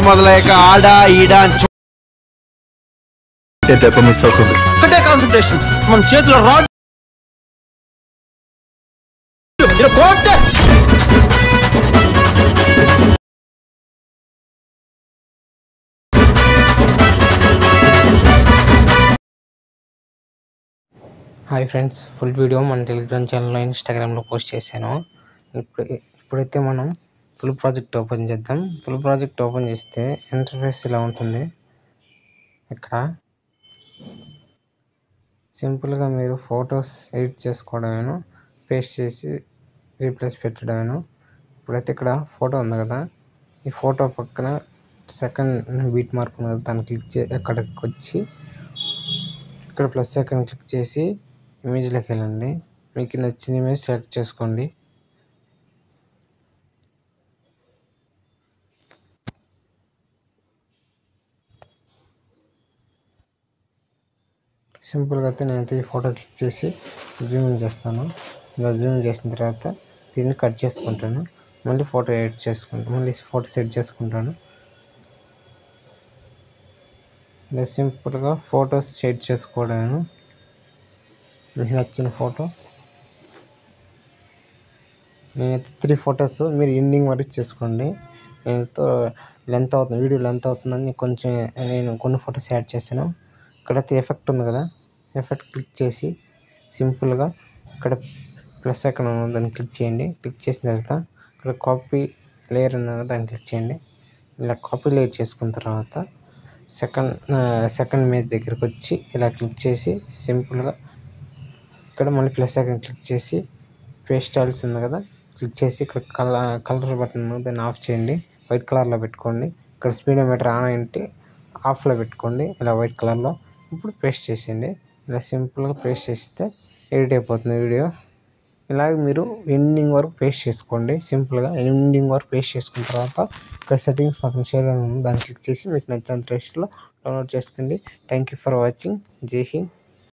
మొదలయ్యాక ఆడా ఈడా దెబ్బ మిస్ అవుతుంది. ఒకటే కాన్సన్ట్రేషన్, మన చేతిలో rod hi friends, full video మన టెలిగ్రామ్ ఛానల్లో ఇన్స్టాగ్రామ్లో పోస్ట్ చేశాను. ఇప్పుడైతే మనం ఫుల్ ప్రాజెక్ట్ ఓపెన్ చేద్దాం. ఫుల్ ప్రాజెక్ట్ ఓపెన్ చేస్తే ఇంటర్ఫేస్ ఇలా ఉంటుంది. ఇక్కడ సింపుల్గా మీరు ఫొటోస్ ఎడిట్ చేసుకోవడమేను, పేస్ట్ చేసి రీప్లేస్ పెట్టడమేను. ఇప్పుడైతే ఇక్కడ ఫోటో ఉంది కదా, ఈ ఫోటో పక్కన సెకండ్ బీట్ మార్క్ ఉంది కదా, దాన్ని క్లిక్ అక్కడికి వచ్చి ఇక్కడ ప్లస్ ఐకాన్ క్లిక్ చేసి ఇమేజ్లోకి వెళ్ళండి. మీకు నచ్చిన ఇమేజ్ సెలెక్ట్ చేసుకోండి. సింపుల్గా అయితే నేనైతే ఈ ఫోటో క్లిక్ చేసి జూమ్ చేస్తాను. ఇలా జూమ్ చేసిన తర్వాత దీన్ని కట్ చేసుకుంటాను. మళ్ళీ ఫోటో ఎడిట్ చేసుకుంటాను, మళ్ళీ ఫోటో సెట్ చేసుకుంటాను. ఇలా సింపుల్గా ఫొటోస్ సెట్ చేసుకోవడం. మీకు నచ్చిన ఫోటో నేనైతే 3 ఫొటోస్ మీరు ఎండింగ్ వరకు చేసుకోండి. నేనైతే లెంత్ అవుతుంది, వీడియో లెంత్ అవుతుందని కొంచెం నేను కొన్ని ఫొటోస్ యాడ్ చేశాను. ఇక్కడైతే ఎఫెక్ట్ ఉంది కదా, ఎఫెక్ట్ క్లిక్ చేసి సింపుల్గా ఇక్కడ ప్లస్ ఐకాన్ ఉంది, దాన్ని క్లిక్ చేయండి. క్లిక్ చేసిన తర్వాత ఇక్కడ కాపీ లేయర్ ఉంది కదా, దాన్ని క్లిక్ చేయండి. ఇలా కాపీ లేయర్ చేసుకున్న తర్వాత సెకండ్ ఇమేజ్ దగ్గరికి వచ్చి ఇలా క్లిక్ చేసి సింపుల్గా ఇక్కడ మళ్ళీ ప్లస్ ఐకాన్ క్లిక్ చేసి పేస్ట్ స్టైల్స్ ఉంది కదా, క్లిక్ చేసి ఇక్కడ కలర్ బటన్ దాన్ని ఆఫ్ చేయండి, వైట్ కలర్లో పెట్టుకోండి. ఇక్కడ స్పీడోమీటర్ ఆన్ అయింటే ఆఫ్లో పెట్టుకోండి, ఇలా వైట్ కలర్లో. ఇప్పుడు పేస్ట్ చేసేయండి. ఇలా సింపుల్గా పేస్ట్ చేస్తే ఎడిట్ అయిపోతుంది వీడియో. ఇలాగే మీరు ఎండింగ్ వరకు పేస్ట్ చేసుకోండి. సింపుల్గా ఎండింగ్ వరకు పేస్ట్ చేసుకున్న తర్వాత ఇక్కడ సెట్టింగ్స్ పక్కన షేర్ అని ఉంది, దాన్ని క్లిక్ చేసి మీకు నచ్చినంత టెస్ట్లో డౌన్లోడ్ చేసుకోండి. Thank you for watching. జై హింద్.